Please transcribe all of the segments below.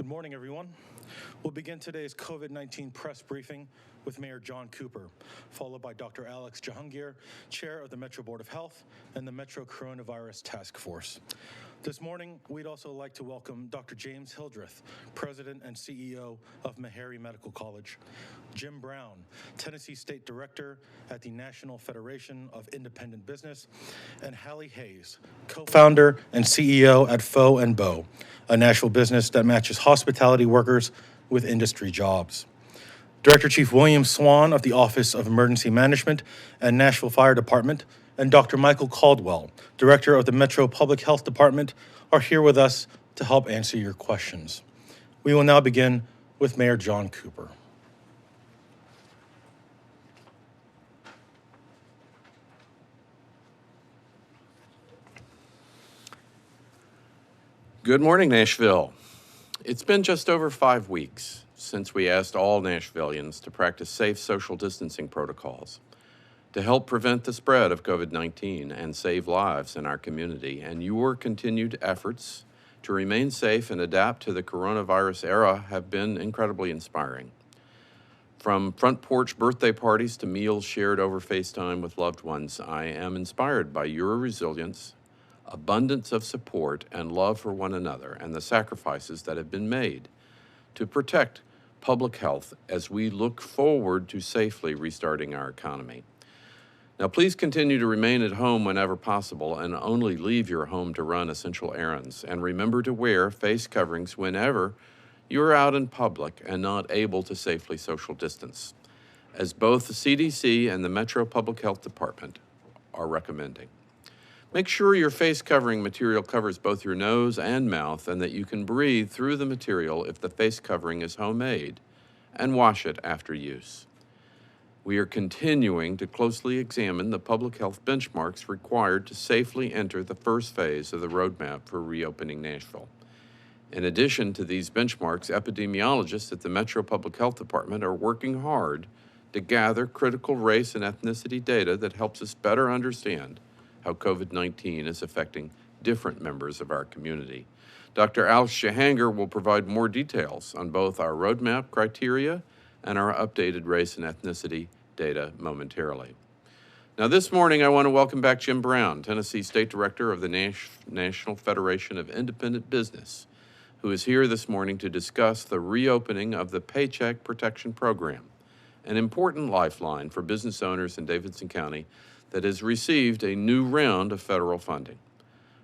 Good morning, everyone. We'll begin today's COVID-19 press briefing with Mayor John Cooper, followed by Dr. Alex Jahangir, Chair of the Metro Board of Health and the Metro Coronavirus Task Force. This morning, we'd also like to welcome Dr. James Hildreth, President and CEO of Meharry Medical College, Jim Brown, Tennessee State Director at the National Federation of Independent Business, and Hallie Hayes, co-founder and CEO at Faux & Beau, a Nashville business that matches hospitality workers with industry jobs. Director Chief William Swan of the Office of Emergency Management and Nashville Fire Department, and Dr. Michael Caldwell, Director of the Metro Public Health Department, are here with us to help answer your questions. We will now begin with Mayor John Cooper. Good morning, Nashville. It's been just over 5 weeks since we asked all Nashvillians to practice safe social distancing protocols to help prevent the spread of COVID-19 and save lives in our community. And your continued efforts to remain safe and adapt to the coronavirus era have been incredibly inspiring. From front porch birthday parties to meals shared over FaceTime with loved ones, I am inspired by your resilience, abundance of support, and love for one another, and the sacrifices that have been made to protect public health as we look forward to safely restarting our economy. Now, please continue to remain at home whenever possible and only leave your home to run essential errands. And remember to wear face coverings whenever you're out in public and not able to safely social distance, as both the CDC and the Metro Public Health Department are recommending. Make sure your face covering material covers both your nose and mouth and that you can breathe through the material if the face covering is homemade, and wash it after use. We are continuing to closely examine the public health benchmarks required to safely enter the first phase of the roadmap for reopening Nashville. In addition to these benchmarks, epidemiologists at the Metro Public Health Department are working hard to gather critical race and ethnicity data that helps us better understand how COVID-19 is affecting different members of our community. Dr. Alex Jahangir will provide more details on both our roadmap criteria and our updated race and ethnicity data momentarily. Now, this morning, I want to welcome back Jim Brown, Tennessee State Director of the National Federation of Independent Business, who is here this morning to discuss the reopening of the Paycheck Protection Program, an important lifeline for business owners in Davidson County that has received a new round of federal funding.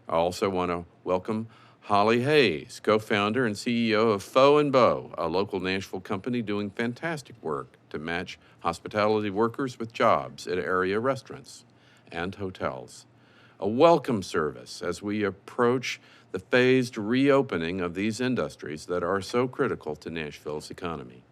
I also want to welcome Hallie Hayes, co-founder and CEO of Faux & Beau, a local Nashville company doing fantastic work to match hospitality workers with jobs at area restaurants and hotels. A welcome service as we approach the phased reopening of these industries that are so critical to Nashville's economy.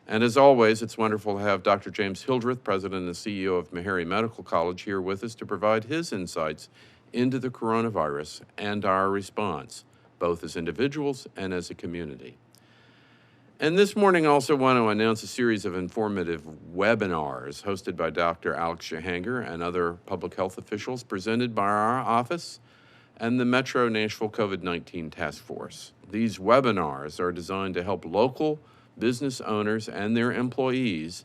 And as always, it's wonderful to have Dr. James Hildreth, President and CEO of Meharry Medical College, here with us to provide his insights into the coronavirus and our response, both as individuals and as a community. And this morning, I also want to announce a series of informative webinars hosted by Dr. Alex Jahangir and other public health officials, presented by our office and the Metro Nashville COVID-19 Task Force. These webinars are designed to help local business owners and their employees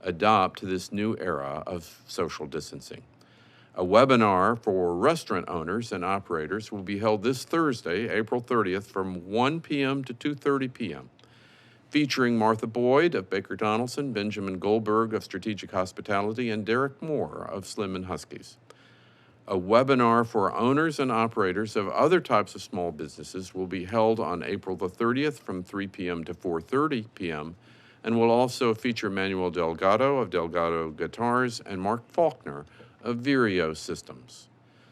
adopt to this new era of social distancing. A webinar for restaurant owners and operators will be held this Thursday, April 30th, from 1 p.m. to 2:30 p.m., featuring Martha Boyd of Baker Donaldson, Benjamin Goldberg of Strategic Hospitality, and Derek Moore of Slim & Huskies. A webinar for owners and operators of other types of small businesses will be held on April the 30th from 3 p.m. to 4:30 p.m., and will also feature Manuel Delgado of Delgado Guitars and Mark Faulkner of Vireo Systems.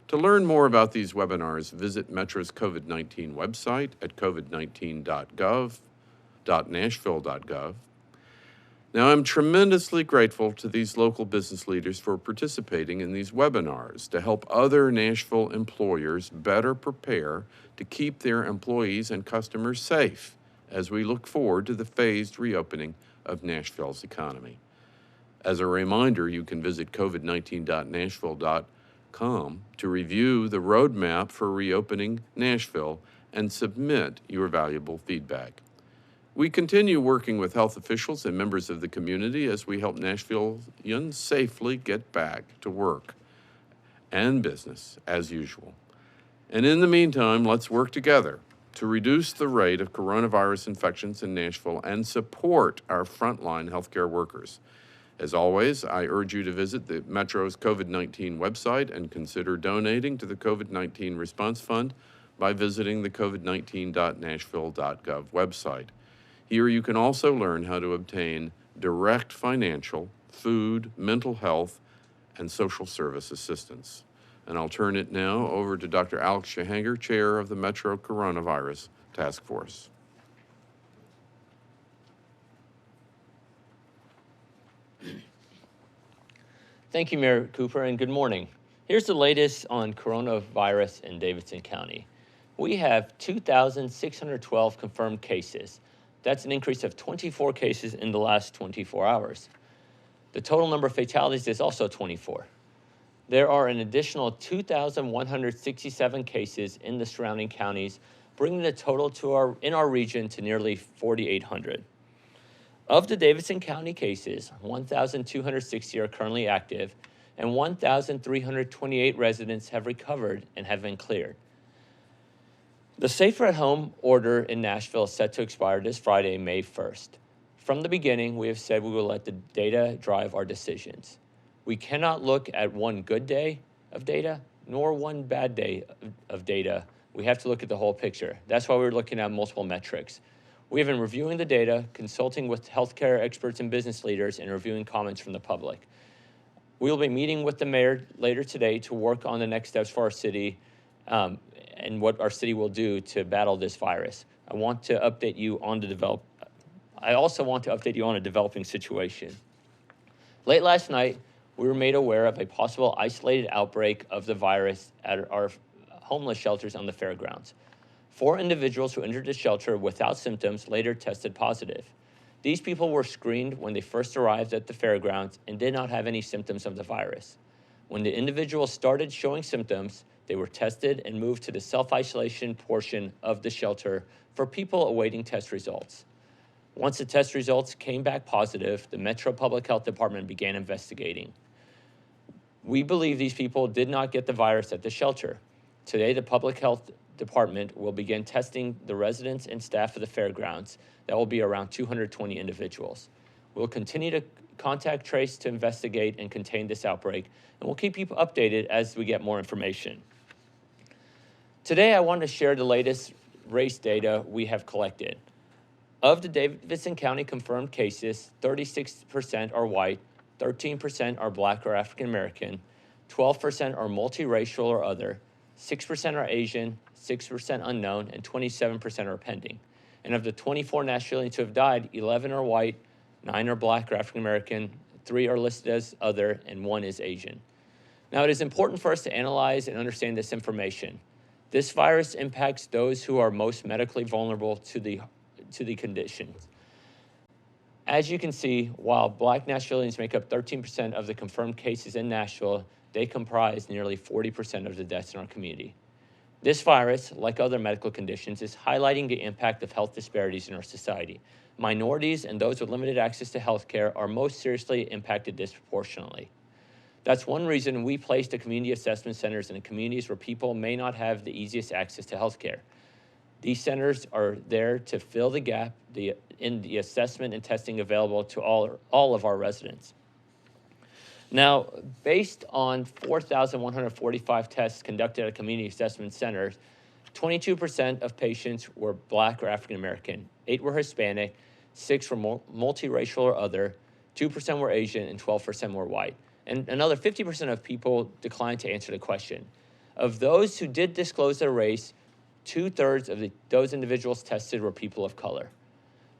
To learn more about these webinars, visit Metro's COVID-19 website at covid19.gov.nashville.gov. Now, I'm tremendously grateful to these local business leaders for participating in these webinars to help other Nashville employers better prepare to keep their employees and customers safe as we look forward to the phased reopening of Nashville's economy. As a reminder, you can visit covid19.nashville.com to review the roadmap for reopening Nashville and submit your valuable feedback. We continue working with health officials and members of the community as we help Nashvilleians safely get back to work and business as usual. And in the meantime, let's work together to reduce the rate of coronavirus infections in Nashville and support our frontline healthcare workers. As always, I urge you to visit the Metro's COVID-19 website and consider donating to the COVID-19 Response Fund by visiting the covid19.nashville.gov website. Here you can also learn how to obtain direct financial, food, mental health, and social service assistance. And I'll turn it now over to Dr. Alex Jahanger, Chair of the Metro Coronavirus Task Force. Thank you, Mayor Cooper, and good morning. Here's the latest on coronavirus in Davidson County. We have 2,612 confirmed cases. That's an increase of 24 cases in the last 24 hours. The total number of fatalities is also 24. There are an additional 2,167 cases in the surrounding counties, bringing the total in our region to nearly 4,800. Of the Davidson County cases, 1,260 are currently active, and 1,328 residents have recovered and have been cleared. The Safer at Home order in Nashville is set to expire this Friday, May 1st. From the beginning, we have said we will let the data drive our decisions. We cannot look at one good day of data, nor one bad day of data. We have to look at the whole picture. That's why we're looking at multiple metrics. We have been reviewing the data, consulting with healthcare experts and business leaders, and reviewing comments from the public. We will be meeting with the mayor later today to work on the next steps for our city and what our city will do to battle this virus. I also want to update you on a developing situation. Late last night, we were made aware of a possible isolated outbreak of the virus at our homeless shelters on the fairgrounds. 4 individuals who entered the shelter without symptoms later tested positive. These people were screened when they first arrived at the fairgrounds and did not have any symptoms of the virus. When the individuals started showing symptoms, they were tested and moved to the self-isolation portion of the shelter for people awaiting test results. Once the test results came back positive, the Metro Public Health Department began investigating. We believe these people did not get the virus at the shelter. Today, the Public Health Department will begin testing the residents and staff of the fairgrounds. That will be around 220 individuals. We'll continue to contact trace to investigate and contain this outbreak, and we'll keep you updated as we get more information. Today, I want to share the latest race data we have collected. Of the Davidson County confirmed cases, 36% are white, 13% are Black or African American, 12% are multiracial or other, 6% are Asian, 6% unknown, and 27% are pending. And of the 24 Nashvilleians who have died, 11 are white, 9 are Black or African American, 3 are listed as other, and 1 is Asian. Now, it is important for us to analyze and understand this information. This virus impacts those who are most medically vulnerable to the conditions. As you can see, while Black Nashvilleians make up 13% of the confirmed cases in Nashville, they comprise nearly 40% of the deaths in our community. This virus, like other medical conditions, is highlighting the impact of health disparities in our society. Minorities and those with limited access to health care are most seriously impacted disproportionately. That's one reason we placed the community assessment centers in communities where people may not have the easiest access to health care. These centers are there to fill the gap in the assessment and testing available to all of our residents. Now, based on 4,145 tests conducted at community assessment centers, 22% of patients were Black or African American, 8 were Hispanic, 6 were multiracial or other, 2% were Asian, and 12% were white. And another 50% of people declined to answer the question. Of those who did disclose their race, 2/3 of those individuals tested were people of color.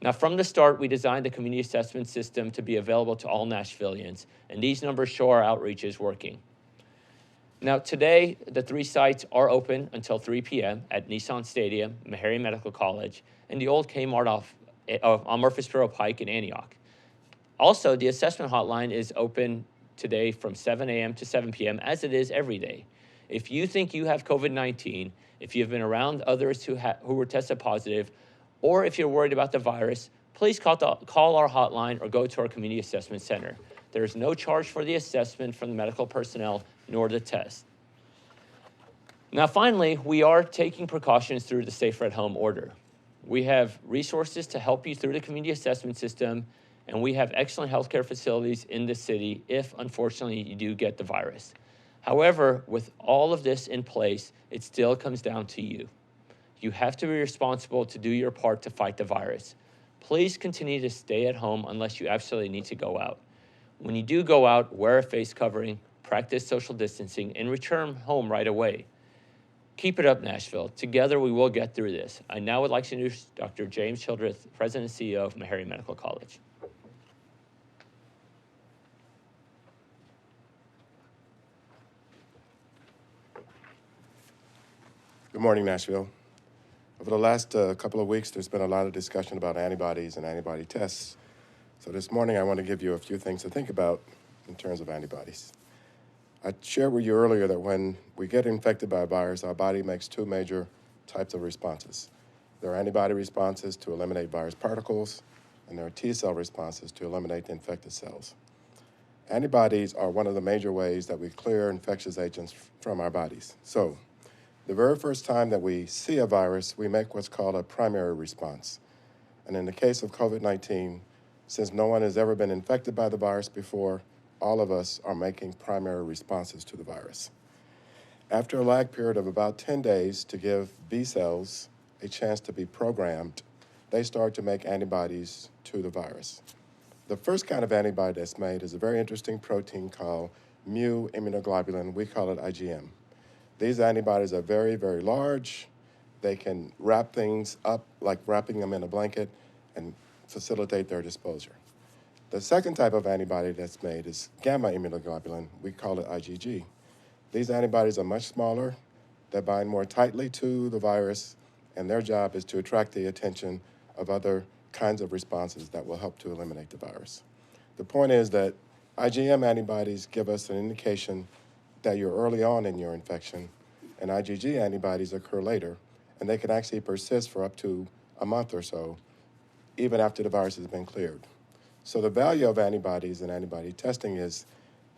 Now, from the start, we designed the community assessment system to be available to all Nashvilleians, and these numbers show our outreach is working. Now, today, the 3 sites are open until 3 p.m. at Nissan Stadium, Meharry Medical College, and the old Kmart on Murfreesboro Pike in Antioch. Also, the assessment hotline is open today from 7 a.m. to 7 p.m., as it is every day. If you think you have COVID-19, if you've been around others who were tested positive, Or if you're worried about the virus, please call our hotline or go to our community assessment center. There is no charge for the assessment from the medical personnel nor the test. Now, finally, we are taking precautions through the Safer at Home order. We have resources to help you through the community assessment system, and we have excellent healthcare facilities in the city if, unfortunately, you do get the virus. However, with all of this in place, it still comes down to you. You have to be responsible to do your part to fight the virus. Please continue to stay at home unless you absolutely need to go out. When you do go out, wear a face covering, practice social distancing, and return home right away. Keep it up, Nashville. Together, we will get through this. I now would like to introduce Dr. James Childreth, President and CEO of Meharry Medical College. Good morning, Nashville. Over the last couple of weeks, there's been a lot of discussion about antibodies and antibody tests. So this morning, I want to give you a few things to think about in terms of antibodies. I shared with you earlier that when we get infected by a virus, our body makes two major types of responses. There are antibody responses to eliminate virus particles, and there are T-cell responses to eliminate the infected cells. Antibodies are one of the major ways that we clear infectious agents from our bodies. So the very first time that we see a virus, we make what's called a primary response. And in the case of COVID-19, since no one has ever been infected by the virus before, all of us are making primary responses to the virus. After a lag period of about 10 days to give B cells a chance to be programmed, they start to make antibodies to the virus. The first kind of antibody that's made is a very interesting protein called mu immunoglobulin. We call it IgM. These antibodies are very, very large. They can wrap things up like wrapping them in a blanket and facilitate their disposal. The second type of antibody that's made is gamma immunoglobulin. We call it IgG. These antibodies are much smaller. They bind more tightly to the virus, and their job is to attract the attention of other kinds of responses that will help to eliminate the virus. The point is that IgM antibodies give us an indication that you're early on in your infection, and IgG antibodies occur later, and they can actually persist for up to a month or so, even after the virus has been cleared. So the value of antibodies and antibody testing is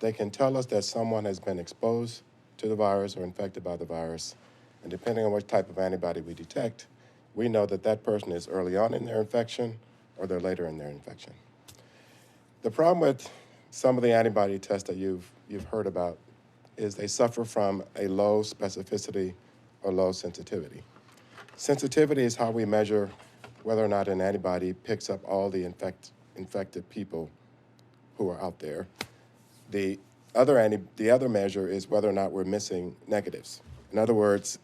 they can tell us that someone has been exposed to the virus or infected by the virus, and depending on what type of antibody we detect, we know that that person is early on in their infection or they're later in their infection. The problem with some of the antibody tests that you've heard about is they suffer from a low specificity or low sensitivity. Sensitivity is how we measure whether or not an antibody picks up all the infected people who are out there. The other measure is whether or not we're missing negatives. In other words,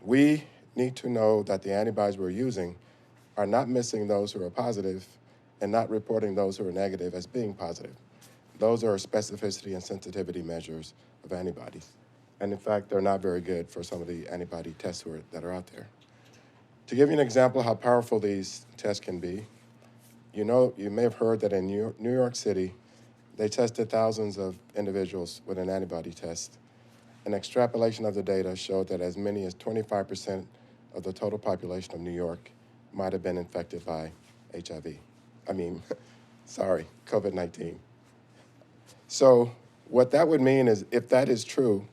we need to know that the antibodies we're using are not missing those who are positive and not reporting those who are negative as being positive. Those are specificity and sensitivity measures of antibodies. And in fact, they're not very good for some of the antibody tests that are out there. To give you an example of how powerful these tests can be, you may have heard that in New York City, they tested thousands of individuals with an antibody test. An extrapolation of the data showed that as many as 25% of the total population of New York might have been infected by COVID-19. So what that would mean is if that is true,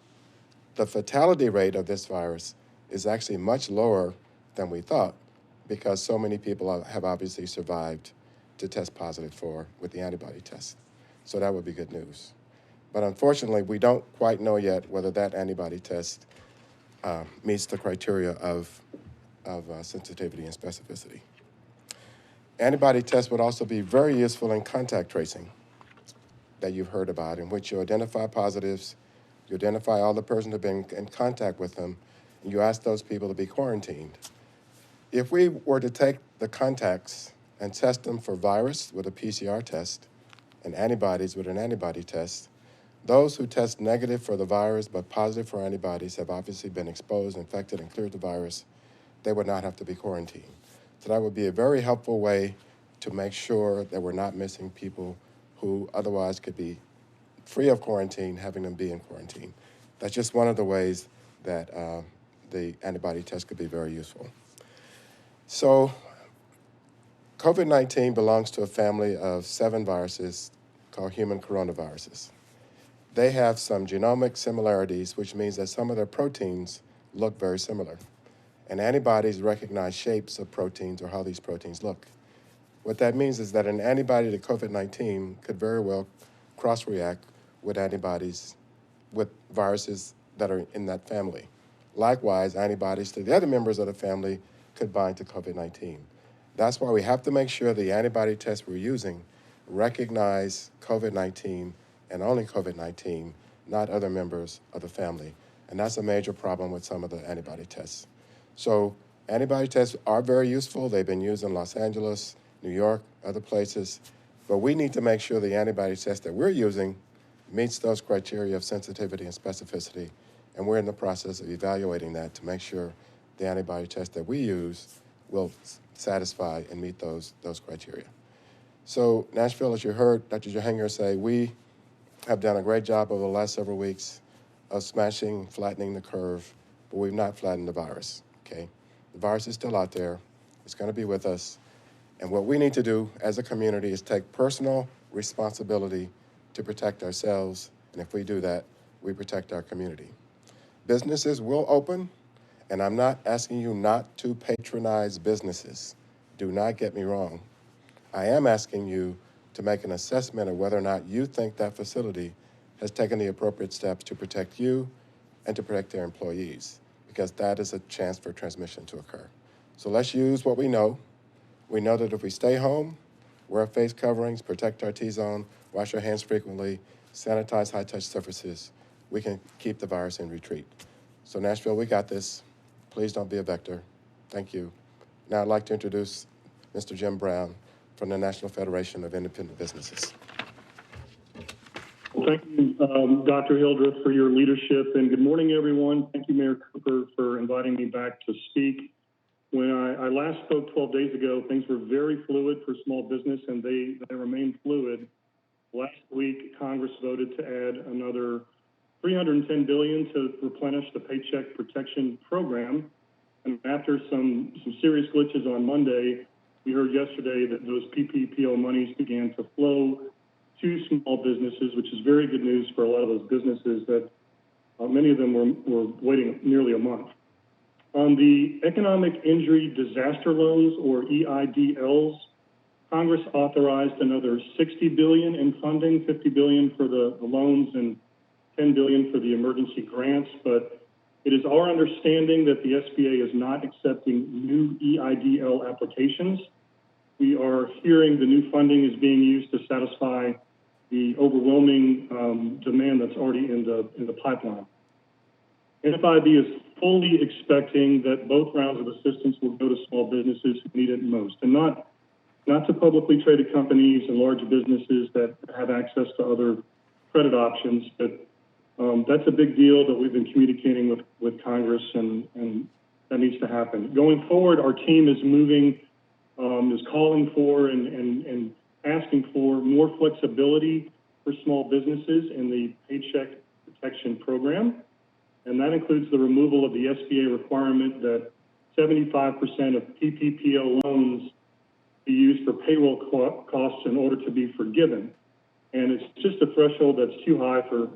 the fatality rate of this virus is actually much lower than we thought because so many people have obviously survived to test positive with the antibody test. So that would be good news. But unfortunately, we don't quite know yet whether that antibody test meets the criteria of sensitivity and specificity. Antibody tests would also be very useful in contact tracing that you've heard about, in which you identify positives, you identify all the persons who have been in contact with them, and you ask those people to be quarantined. If we were to take the contacts and test them for virus with a PCR test and antibodies with an antibody test, those who test negative for the virus but positive for antibodies have obviously been exposed, infected, and cleared the virus. They would not have to be quarantined. So that would be a very helpful way to make sure that we're not missing people who otherwise could be free of quarantine, having them be in quarantine. That's just one of the ways that the antibody test could be very useful. So COVID-19 belongs to a family of 7 viruses called human coronaviruses. They have some genomic similarities, which means that some of their proteins look very similar. And antibodies recognize shapes of proteins or how these proteins look. What that means is that an antibody to COVID-19 could very well cross-react with antibodies with viruses that are in that family. Likewise, antibodies to the other members of the family could bind to COVID-19. That's why we have to make sure the antibody tests we're using recognize COVID-19 and only COVID-19, not other members of the family. And that's a major problem with some of the antibody tests. So antibody tests are very useful. They've been used in Los Angeles, New York, other places. But we need to make sure the antibody test that we're using meets those criteria of sensitivity and specificity. And we're in the process of evaluating that to make sure the antibody test that we use will satisfy and meet those criteria. So Nashville, as you heard Dr. Jahangier say, we have done a great job over the last several weeks of flattening the curve, but we've not flattened the virus, okay? The virus is still out there. It's going to be with us. And what we need to do as a community is take personal responsibility to protect ourselves. And if we do that, we protect our community. Businesses will open, and I'm not asking you not to patronize businesses. Do not get me wrong. I am asking you to make an assessment of whether or not you think that facility has taken the appropriate steps to protect you and to protect their employees, because that is a chance for transmission to occur. So let's use what we know. We know that if we stay home, wear face coverings, protect our T-zone, wash our hands frequently, sanitize high-touch surfaces, we can keep the virus in retreat. So Nashville, we got this. Please don't be a vector. Thank you. Now I'd like to introduce Mr. Jim Brown from the National Federation of Independent Businesses. Well, thank you, Dr. Hildreth, for your leadership, and good morning, everyone. Thank you, Mayor Cooper, for inviting me back to speak. When I last spoke 12 days ago, things were very fluid for small business, and they remain fluid. Last week, Congress voted to add another $310 billion to replenish the Paycheck Protection Program. And after some serious glitches on Monday, we heard yesterday that those PPPO monies began to flow to small businesses, which is very good news for a lot of those businesses that many of them were waiting nearly a month. On the Economic Injury Disaster Loans, or EIDLs, Congress authorized another $60 billion in funding, $50 billion for the loans and $10 billion for the emergency grants. But it is our understanding that the SBA is not accepting new EIDL applications. We are hearing the new funding is being used to satisfy the overwhelming demand that's already in the pipeline. NFIB is fully expecting that both rounds of assistance will go to small businesses who need it most, and not to publicly traded companies and large businesses that have access to other credit options. But that's a big deal that we've been communicating with Congress, and that needs to happen. Going forward, our team is moving, is calling for and asking for more flexibility for small businesses in the Paycheck Protection Program. And that includes the removal of the SBA requirement that 75% of PPPO loans be used for payroll costs in order to be forgiven. And it's just a threshold that's too high for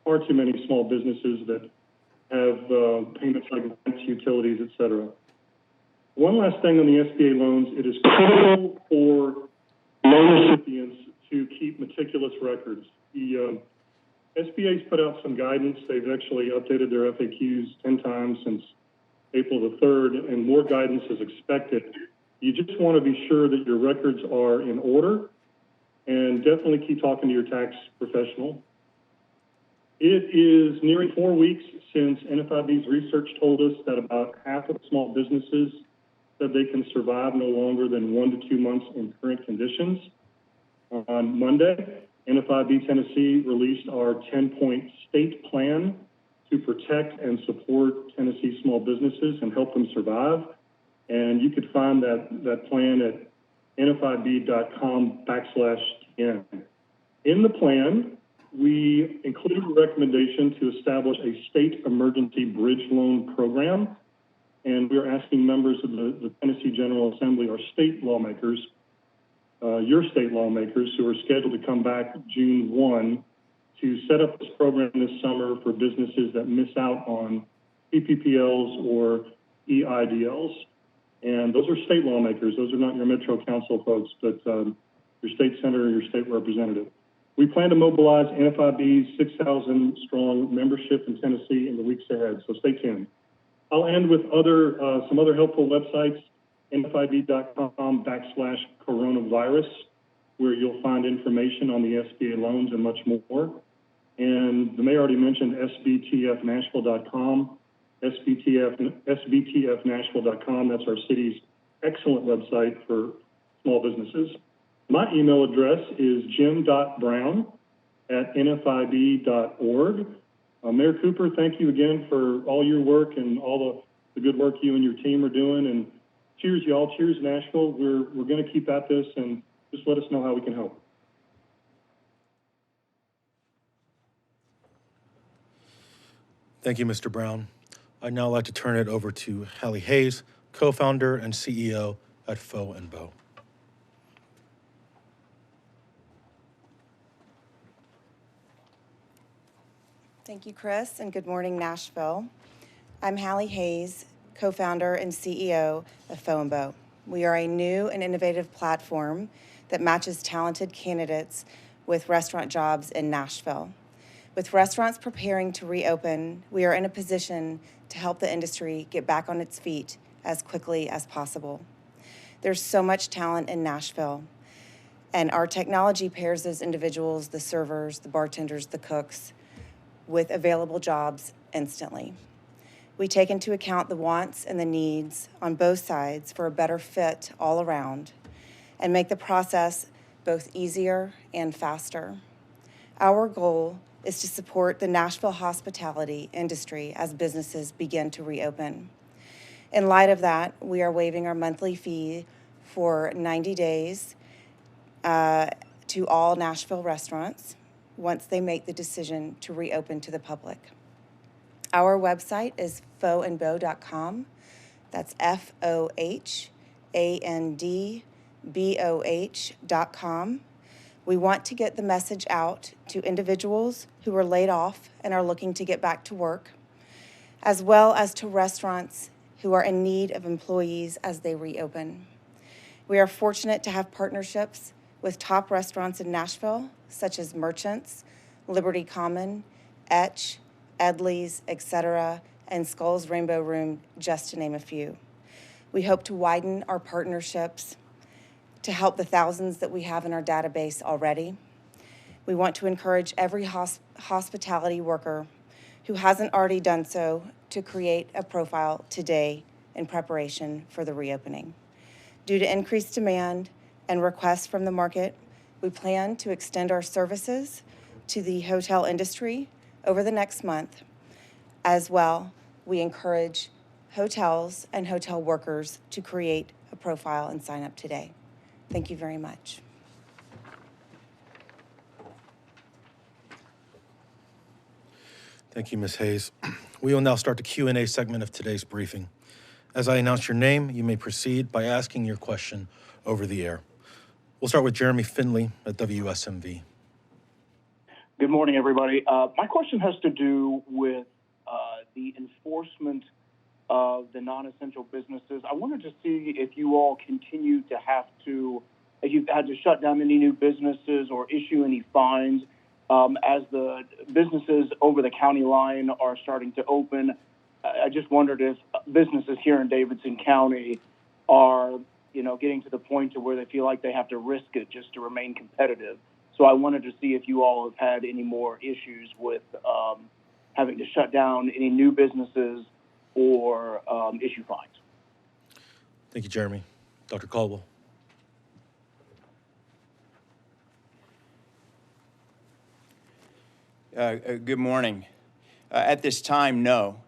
far too many small businesses that have payments like rent, utilities, et cetera. One last thing on the SBA loans, it is critical for loan recipients to keep meticulous records. The SBA's put out some guidance. They've actually updated their FAQs 10 times since April the 3rd, and more guidance is expected. You just want to be sure that your records are in order, and definitely keep talking to your tax professional. It is nearing 4 weeks since NFIB's research told us that about half of small businesses said they can survive no longer than 1 to 2 months in current conditions. On Monday, NFIB Tennessee released our 10-point state plan to protect and support Tennessee small businesses and help them survive. And you could find that plan at nfib.com/TN. In the plan, we included a recommendation to establish a state emergency bridge loan program. and we are asking members of the Tennessee General Assembly, our state lawmakers, your state lawmakers who are scheduled to come back June 1, to set up this program this summer for businesses that miss out on PPPLs or EIDLs. And those are state lawmakers. Those are not your Metro Council folks, but your state senator or your state representative. We plan to mobilize NFIB's 6,000 strong membership in Tennessee in the weeks ahead, so stay tuned. I'll end with some other helpful websites, nfib.com/coronavirus, where you'll find information on the SBA loans and much more. And the mayor already mentioned sbtfnashville.com, sbtfnashville.com. That's our city's excellent website for small businesses. My email address is jim.brown@nfib.org. Mayor Cooper, thank you again for all your work and all the good work you and your team are doing. And cheers, y'all. Cheers, Nashville. We're going to keep at this, and just let us know how we can help. Thank you, Mr. Brown. I'd now like to turn it over to Hallie Hayes, co-founder and CEO at Faux & Beau. Thank you, Chris, and good morning, Nashville. I'm Hallie Hayes, co-founder and CEO of Faux & Beau. We are a new and innovative platform that matches talented candidates with restaurant jobs in Nashville. With restaurants preparing to reopen, we are in a position to help the industry get back on its feet as quickly as possible. There's so much talent in Nashville, and our technology pairs those individuals, the servers, the bartenders, the cooks, with available jobs instantly. We take into account the wants and the needs on both sides for a better fit all around and make the process both easier and faster. Our goal is to support the Nashville hospitality industry as businesses begin to reopen. In light of that, we are waiving our monthly fee for 90 days to all Nashville restaurants once they make the decision to reopen to the public. Our website is fauxandbeau.com. That's FOHANDBOH.com. We want to get the message out to individuals who are laid off and are looking to get back to work, as well as to restaurants who are in need of employees as they reopen. We are fortunate to have partnerships with top restaurants in Nashville, such as Merchants, Liberty Common, Etch, Edley's, etc., and Skull's Rainbow Room, just to name a few. We hope to widen our partnerships to help the thousands that we have in our database already. We want to encourage every hospitality worker who hasn't already done so to create a profile today in preparation for the reopening. Due to increased demand and requests from the market, we plan to extend our services to the hotel industry over the next month. As well, we encourage hotels and hotel workers to create a profile and sign up today. Thank you very much. Thank you, Ms. Hayes. We will now start the Q&A segment of today's briefing. As I announce your name, you may proceed by asking your question over the air. We'll start with Jeremy Finley at WSMV. Good morning, everybody. My question has to do with the enforcement of the non-essential businesses. I wanted to see if you all continue to if you've had to shut down any new businesses or issue any fines as the businesses over the county line are starting to open. I just wondered if businesses here in Davidson County are, getting to the point to where they feel like they have to risk it just to remain competitive. So I wanted to see if you all have had any more issues with having to shut down any new businesses or issue fines. Thank you, Jeremy. Dr. Caldwell. Good morning. At this time, no.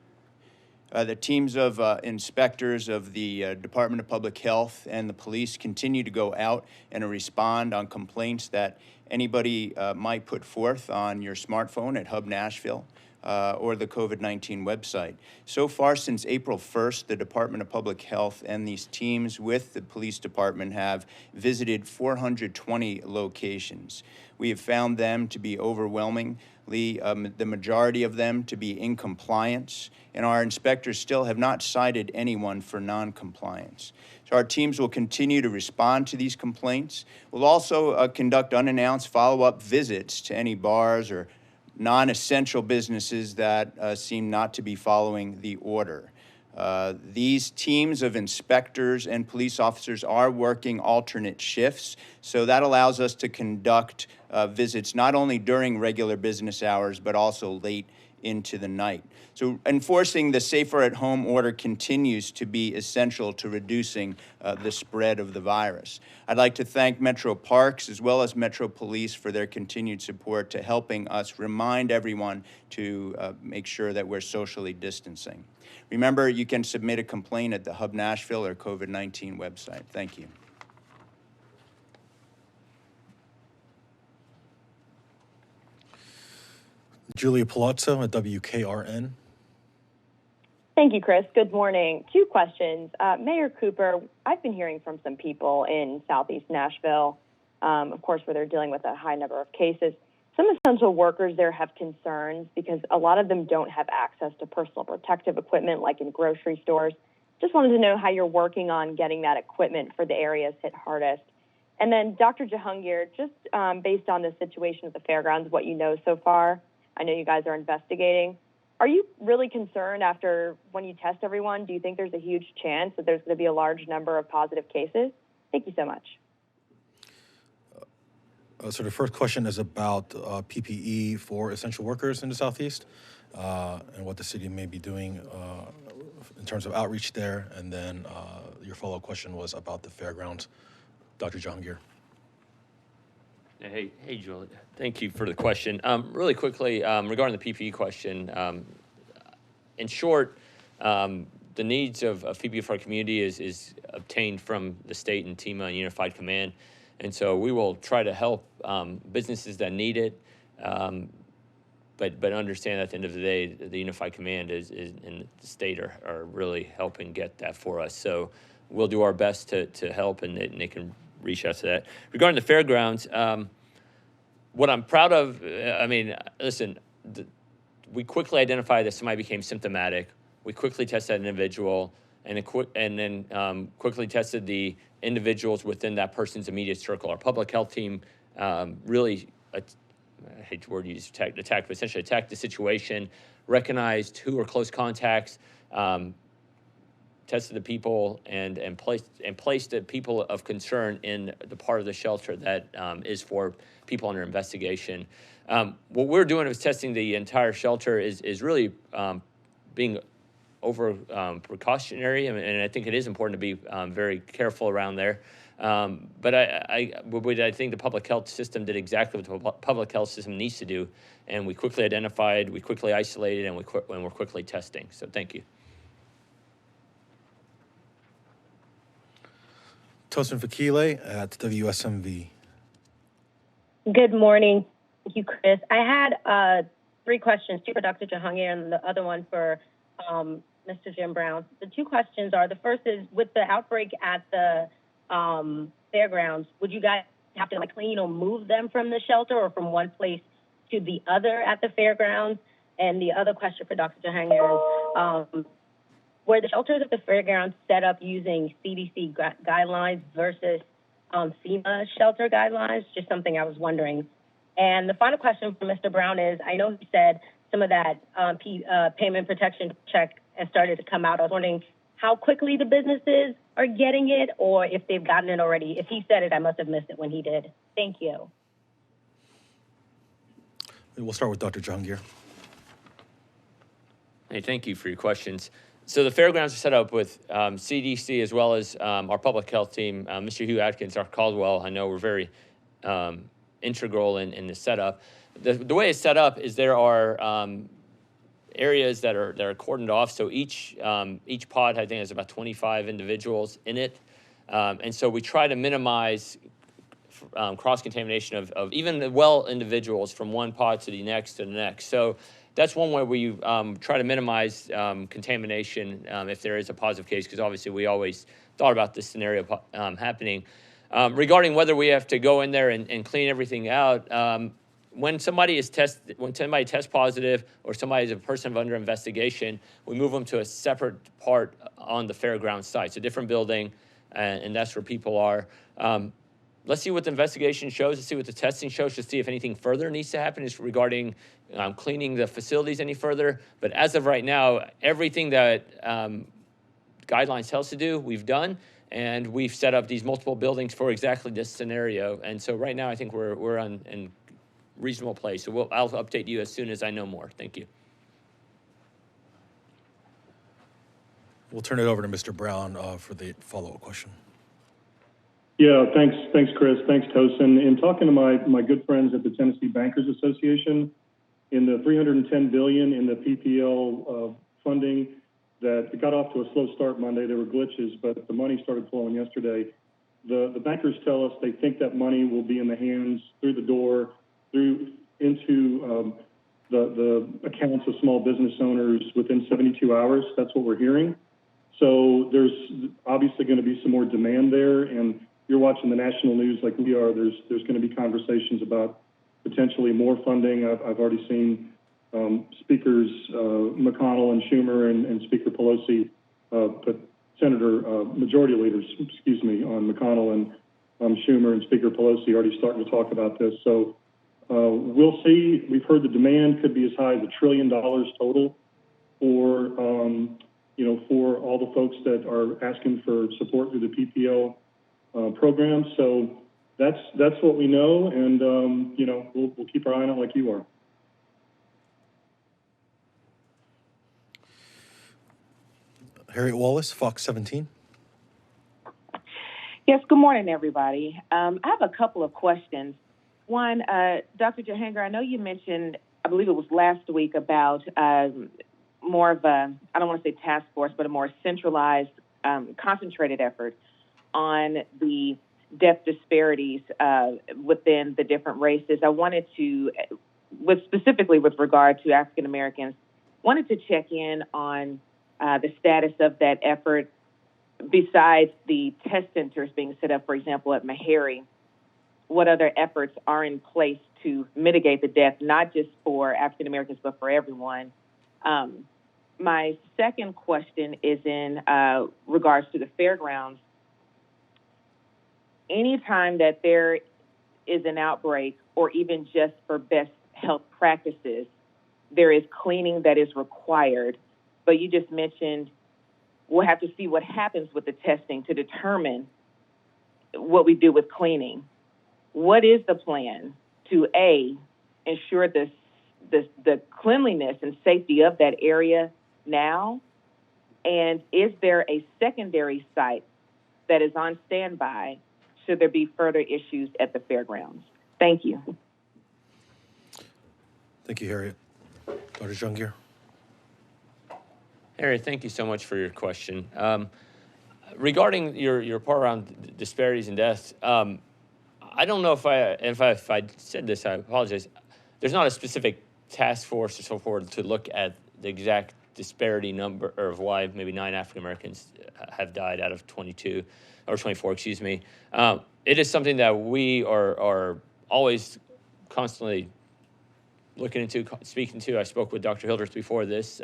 The teams of inspectors of the Department of Public Health and the police continue to go out and respond on complaints that anybody might put forth on your smartphone at Hub Nashville. or the COVID-19 website. So far, since April 1st, the Department of Public Health and these teams with the police department have visited 420 locations. We have found them to be overwhelmingly, the majority of them to be in compliance, and our inspectors still have not cited anyone for non-compliance. So our teams will continue to respond to these complaints. We'll also conduct unannounced follow-up visits to any bars or non-essential businesses that seem not to be following the order. These teams of inspectors and police officers are working alternate shifts, so that allows us to conduct visits not only during regular business hours, but also late into the night. So enforcing the safer at home order continues to be essential to reducing the spread of the virus. I'd like to thank Metro Parks as well as Metro Police for their continued support to helping us remind everyone to make sure that we're socially distancing. Remember, you can submit a complaint at the Hub Nashville or COVID-19 website. Thank you. Julia Palazzo at WKRN. Thank you, Chris. Good morning. Two questions. Mayor Cooper, I've been hearing from some people in Southeast Nashville, of course, where they're dealing with a high number of cases. Some essential workers there have concerns because a lot of them don't have access to personal protective equipment like in grocery stores. Just wanted to know how you're working on getting that equipment for the areas hit hardest. And then Dr. Jahangir, just based on the situation at the fairgrounds, what you know so far, I know you guys are investigating. Are you really concerned after when you test everyone? Do you think there's a huge chance that there's going to be a large number of positive cases? Thank you so much. So the first question is about PPE for essential workers in the Southeast and what the city may be doing in terms of outreach there. And then your follow-up question was about the fairgrounds. Dr. Jahangir. Hey, Julie. Thank you for the question. Really quickly, regarding the PPE question, in short, the needs of PPE for our community is obtained from the state and TEMA and Unified Command. And so we will try to help businesses that need it, but understand that at the end of the day, the Unified Command is and the state are really helping get that for us. So we'll do our best to help, and they can reach out to that. Regarding the fairgrounds, what I'm proud of, listen, we quickly identified that somebody became symptomatic. We quickly tested that individual, and then quickly tested the individuals within that person's immediate circle. Our public health team really, I hate the word you use, attacked, but essentially attacked the situation, recognized who were close contacts, tested the people, and placed the people of concern in the part of the shelter that is for people under investigation. What we're doing is testing the entire shelter is really being over precautionary, and I think it is important to be very careful around there. But I think the public health system did exactly what the public health system needs to do, and we quickly identified, we quickly isolated, and we're quickly testing. So thank you. Tosin Fakile at WSMV. Good morning. Thank you, Chris. I had three questions, two for Dr. Jahangir and the other one for Mr. Jim Brown. The two questions are, the first is, with the outbreak at the fairgrounds, would you guys have to clean or move them from the shelter or from one place to the other at the fairgrounds? And the other question for Dr. Jahangir is, were the shelters at the fairgrounds set up using CDC guidelines versus FEMA shelter guidelines? Just something I was wondering. And the final question for Mr. Brown is, I know he said some of that payment protection check has started to come out. I was wondering how quickly the businesses are getting it, or if they've gotten it already. If he said it, I must have missed it when he did. Thank you. We'll start with Dr. Jahangir. Hey, thank you for your questions. So the fairgrounds are set up with CDC as well as our public health team. Mr. Hugh Atkins, our Caldwell, I know we're very integral in the setup. The way it's set up is there are areas that are cordoned off. So each pod, I think, has about 25 individuals in it. And so we try to minimize cross-contamination of even the well individuals from one pod to the next to the next. So that's one way we try to minimize contamination if there is a positive case, because obviously we always thought about this scenario happening. Regarding whether we have to go in there and clean everything out, when somebody tests positive or somebody is a person under investigation, we move them to a separate part on the fairground site, so a different building, and that's where people are. Let's see what the investigation shows. Let's see what the testing shows to see if anything further needs to happen is regarding cleaning the facilities any further. But as of right now, everything that guidelines tell us to do, we've done, and we've set up these multiple buildings for exactly this scenario. And so right now, I think we're in reasonable place. So I'll update you as soon as I know more. Thank you. We'll turn it over to Mr. Brown for the follow-up question. Yeah, thanks, Chris. Thanks, Tosin. In talking to my good friends at the Tennessee Bankers Association, in the $310 billion in the PPL funding, that it got off to a slow start Monday. There were glitches, but the money started flowing yesterday. The bankers tell us they think that money will be in the hands through the door, into the accounts of small business owners within 72 hours. That's what we're hearing. So there's obviously going to be some more demand there, and you're watching the national news like we are. There's going to be conversations about potentially more funding. I've already seen Speakers McConnell and Schumer and Speaker Pelosi, but Majority Leaders, on McConnell and Schumer and Speaker Pelosi already starting to talk about this. So we'll see. We've heard the demand could be as high as $1 trillion total for for all the folks that are asking for support through the PPL program. So that's what we know, and we'll keep our eye on it like you are. Harriet Wallace, Fox 17. Yes, good morning, everybody. I have a couple of questions. One, Dr. Jahangir, I know you mentioned, I believe it was last week, about more of a, I don't want to say task force, but a more centralized, concentrated effort on the death disparities within the different races. I wanted to, specifically with regard to African Americans, wanted to check in on the status of that effort besides the test centers being set up, for example, at Meharry. What other efforts are in place to mitigate the death, not just for African Americans, but for everyone? My second question is in regards to the fairgrounds. Anytime that there is an outbreak, or even just for best health practices, there is cleaning that is required. But you just mentioned we'll have to see what happens with the testing to determine what we do with cleaning. What is the plan to ensure the cleanliness and safety of that area now? And is there a secondary site that is on standby should there be further issues at the fairgrounds? Thank you. Thank you, Harriet. Dr. Jahangir. Harriet, thank you so much for your question. Regarding your part around disparities in deaths, I don't know if I said this, I apologize. There's not a specific task force or so forth to look at the exact disparity number of why maybe 9 African Americans have died out of 22 or 24, excuse me. It is something that we are always constantly looking into, speaking to. I spoke with Dr. Hildreth before this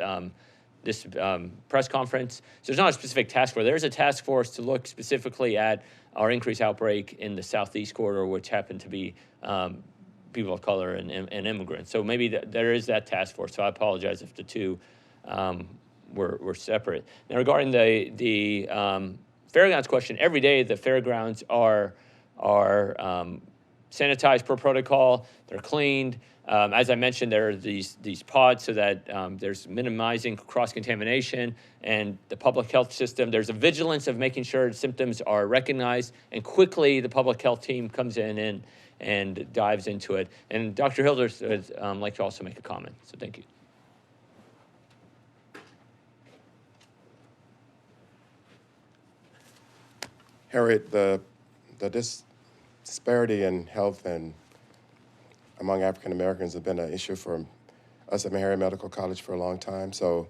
press conference. So there's not a specific task force. There's a task force to look specifically at our increased outbreak in the Southeast corridor, which happened to be people of color and immigrants. So maybe there is that task force. So I apologize if the two were separate. Now, regarding the fairgrounds question, every day the fairgrounds are sanitized per protocol. They're cleaned. As I mentioned, there are these pods so that there's minimizing cross-contamination, and the public health system, there's a vigilance of making sure symptoms are recognized, and quickly the public health team comes in and dives into it. And Dr. Hildreth would like to also make a comment, so thank you. Harriet, the disparity in health and among African Americans has been an issue for us at Meharry Medical College for a long time. So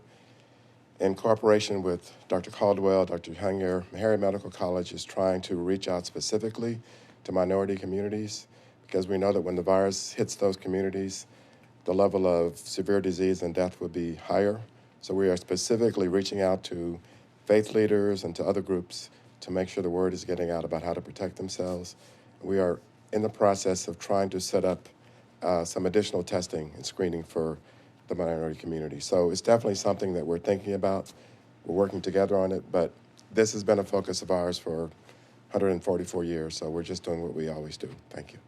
in cooperation with Dr. Caldwell, Dr. Hungier, Meharry Medical College is trying to reach out specifically to minority communities because we know that when the virus hits those communities, the level of severe disease and death will be higher. So we are specifically reaching out to faith leaders and to other groups to make sure the word is getting out about how to protect themselves. We are in the process of trying to set up some additional testing and screening for the minority community. So it's definitely something that we're thinking about. We're working together on it, but this has been a focus of ours for 144 years, so we're just doing what we always do. Thank you.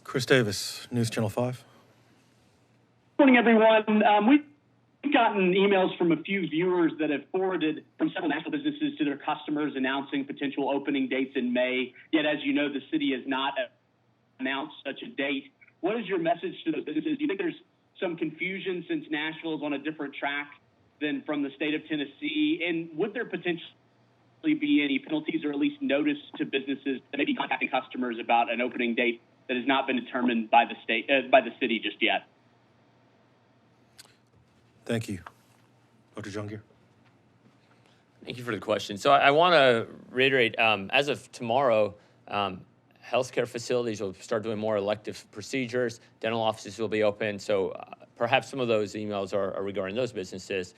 Chris Davis, News Channel 5. Good morning, everyone. We've gotten emails from a few viewers that have forwarded from several national businesses to their customers announcing potential opening dates in May. Yet, as you know, the city has not announced such a date. What is your message to those businesses? Do you think there's some confusion since Nashville is on a different track than from the state of Tennessee? And would there potentially be any penalties or at least notice to businesses that may be contacting customers about an opening date that has not been determined by the city just yet? Thank you. Dr. Jungier. Thank you for the question. So I want to reiterate, as of tomorrow, healthcare facilities will start doing more elective procedures. Dental offices will be open. So perhaps some of those emails are regarding those businesses.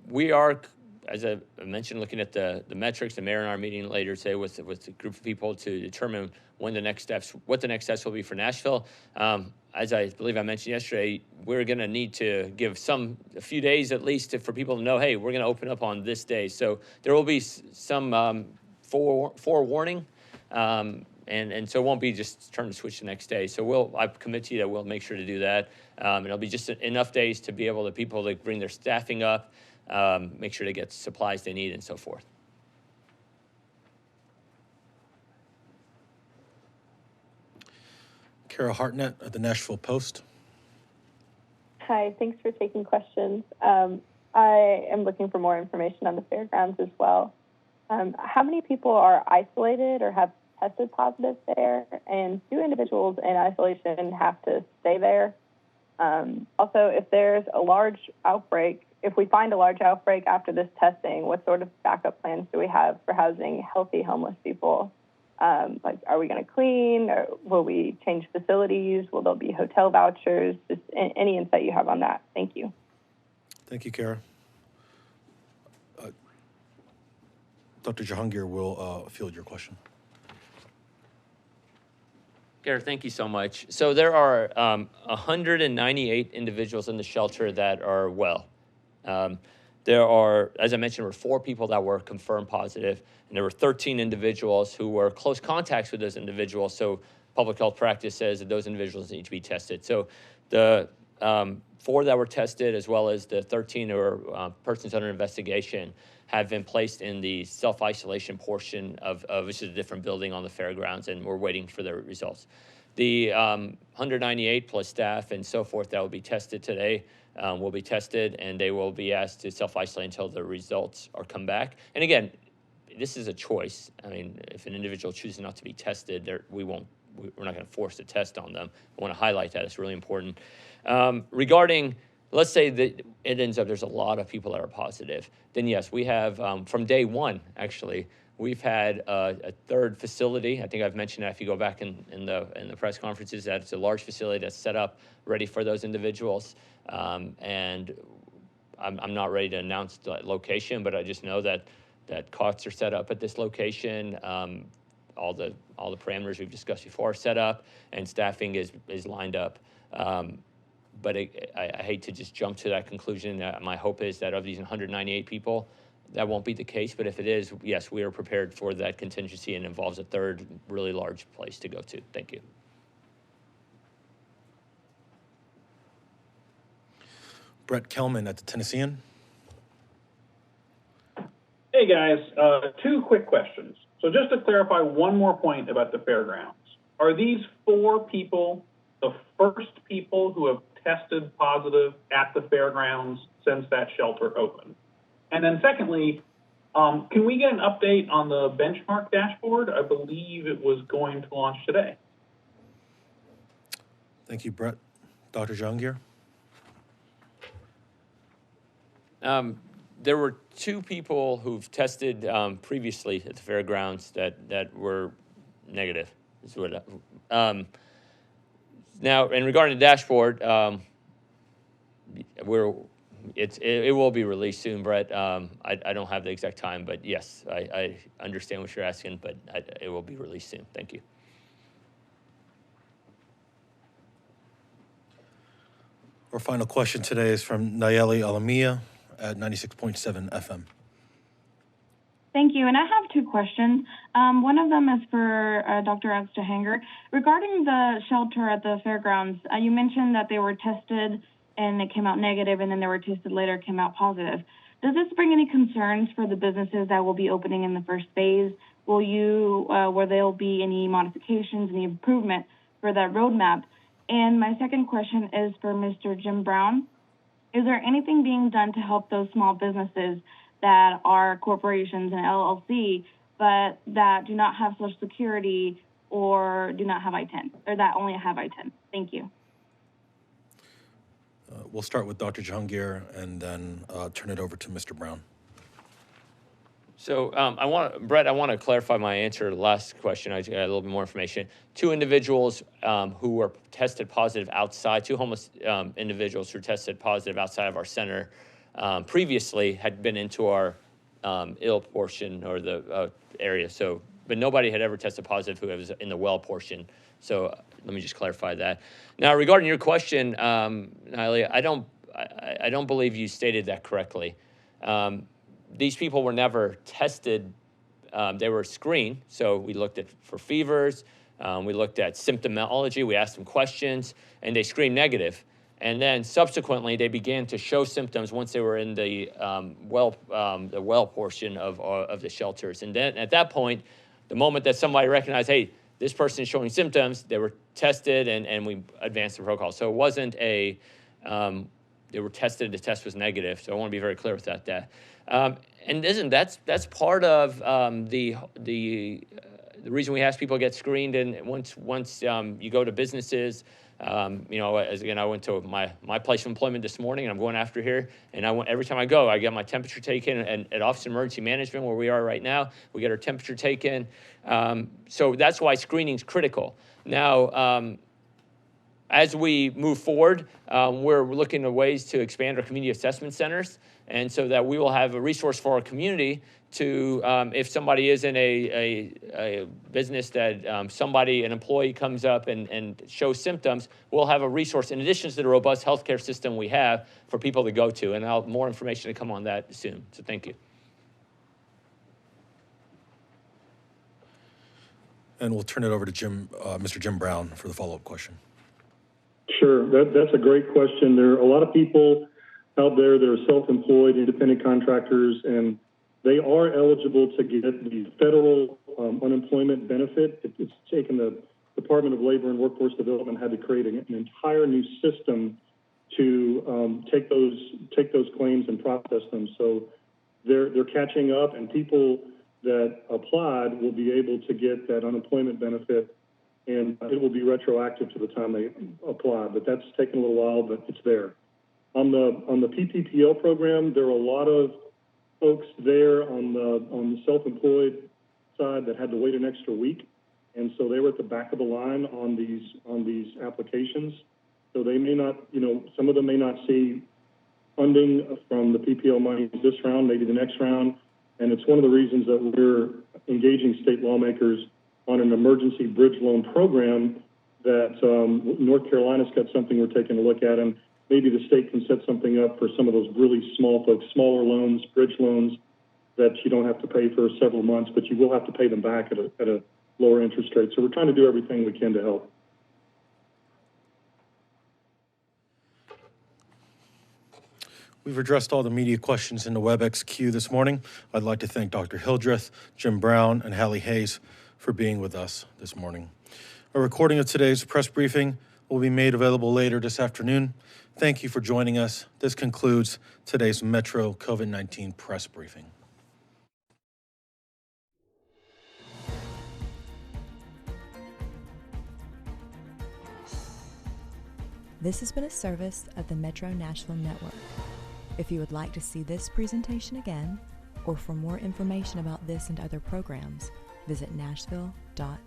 We are, as I mentioned, looking at the metrics. The mayor and I are meeting later today with a group of people to determine what the next steps will be for Nashville. As I believe I mentioned yesterday, we're going to need to give a few days at least for people to know, hey, we're going to open up on this day. So there will be some forewarning, and so it won't be just turn the switch the next day. So I commit to you that we'll make sure to do that. And it'll be just enough days to be able to people to bring their staffing up, make sure they get the supplies they need, and so forth. Kara Hartnett at the Nashville Post. Hi, thanks for taking questions. I am looking for more information on the fairgrounds as well. How many people are isolated or have tested positive there? And do individuals in isolation have to stay there? Also, if there's a large outbreak, if we find a large outbreak after this testing, what sort of backup plans do we have for housing healthy homeless people? Are we going to clean? Or will we change facilities? Will there be hotel vouchers? Just any insight you have on that. Thank you. Thank you, Kara. Dr. Jahangir will field your question. Garrett, thank you so much. So there are 198 individuals in the shelter that are well. There are, as I mentioned, there were 4 people that were confirmed positive, and there were 13 individuals who were close contacts with those individuals. So public health practice says that those individuals need to be tested. So the 4 that were tested, as well as the 13 who are persons under investigation, have been placed in the self-isolation portion of which is a different building on the fairgrounds, and we're waiting for their results. The 198 plus staff and so forth that will be tested today will be tested, and they will be asked to self-isolate until the results are come back. And again, this is a choice. I mean, if an individual chooses not to be tested, we're not going to force a test on them. I want to highlight that. It's really important. Regarding, let's say that it ends up there's a lot of people that are positive, then yes, we have, from day one, actually, we've had a third facility. I think I've mentioned that if you go back in the press conferences, that it's a large facility that's set up, ready for those individuals. And I'm not ready to announce the location, but I just know that cots are set up at this location. All the parameters we've discussed before are set up, and staffing is lined up. But I hate to just jump to that conclusion. My hope is that of these 198 people, that won't be the case. But if it is, yes, we are prepared for that contingency, and involves a third really large place to go to. Thank you. Brett Kelman at the Tennessean. Hey guys, 2 quick questions. So just to clarify one more point about the fairgrounds, are these 4 people the first people who have tested positive at the fairgrounds since that shelter opened? And then secondly, Can we get an update on the benchmark dashboard? I believe it was going to launch today. Thank you, Brett. Dr. Jahangir? There were 2 people who've tested previously at the fairgrounds that were negative. Is what, now, and regarding the dashboard, it will be released soon, Brett. I don't have the exact time, but yes, I understand what you're asking, but it will be released soon. Thank you. Our final question today is from Nayeli Alamia at 96.7 FM. Thank you. And I have 2 questions. One of them is for Dr. Alex Jahangir. Regarding the shelter at the fairgrounds, you mentioned that they were tested and it came out negative, and then they were tested later, came out positive. Does this bring any concerns for the businesses that will be opening in the first phase? Will there be any modifications, any improvement for that roadmap? And my second question is for Mr. Jim Brown. Is there anything being done to help those small businesses that are corporations and LLC, but that do not have Social Security or do not have I-10, or that only have I-10? Thank you. We'll start with Dr. Jahangir and then turn it over to Mr. Brown. So Brett, I want to clarify my answer to the last question. I got a little bit more information. 2 individuals who were tested positive outside, 2 homeless individuals who tested positive outside of our center previously had been into our ill portion or the area. So, but nobody had ever tested positive who was in the well portion. So let me just clarify that. Now, regarding your question, Niley, I don't believe you stated that correctly. These people were never tested. They were screened. So we looked for fevers. We looked at symptomology. We asked them questions, and they screened negative. And then subsequently, they began to show symptoms once they were in the well portion of the shelters. And then at that point, the moment that somebody recognized, hey, this person is showing symptoms, they were tested, and we advanced the protocol. So it wasn't they were tested, the test was negative. So I want to be very clear with that. And that's part of the reason we ask people to get screened. And once you go to businesses, I went to my place of employment this morning, and I'm going after here. And every time I go, I get my temperature taken. And at Office of Emergency Management, where we are right now, we get our temperature taken. So that's why screening is critical. Now, as we move forward, we're looking at ways to expand our community assessment centers, and so that we will have a resource for our community to, if somebody is in a business that an employee comes up and shows symptoms, we'll have a resource in addition to the robust healthcare system we have for people to go to. And I'll have more information to come on that soon. So thank you. And we'll turn it over to Mr. Jim Brown for the follow-up question. Sure, that's a great question. There are a lot of people out there that are self-employed, independent contractors, and they are eligible to get the federal unemployment benefit. It's taken the Department of Labor and Workforce Development had to create an entire new system to take those claims and process them. So they're catching up, and people that applied will be able to get that unemployment benefit, and it will be retroactive to the time they apply. But that's taken a little while, but it's there. On the PPPL program, there are a lot of folks there on the self-employed side that had to wait an extra week, and so they were at the back of the line on these applications. So they may not, some of them may not see funding from the PPL money this round, maybe the next round, and it's one of the reasons that we're engaging state lawmakers on an emergency bridge loan program that North Carolina's got something we're taking a look at, and maybe the state can set something up for some of those really small folks, smaller loans, bridge loans that you don't have to pay for several months, but you will have to pay them back at a lower interest rate. So we're trying to do everything we can to help. We've addressed all the media questions in the WebEx queue this morning. I'd like to thank Dr. Hildreth, Jim Brown, and Hallie Hayes for being with us this morning. A recording of today's press briefing will be made available later this afternoon. Thank you for joining us. This concludes today's Metro COVID-19 press briefing. This has been a service of the Metro Nashville Network. If you would like to see this presentation again, or for more information about this and other programs, visit nashville.gov.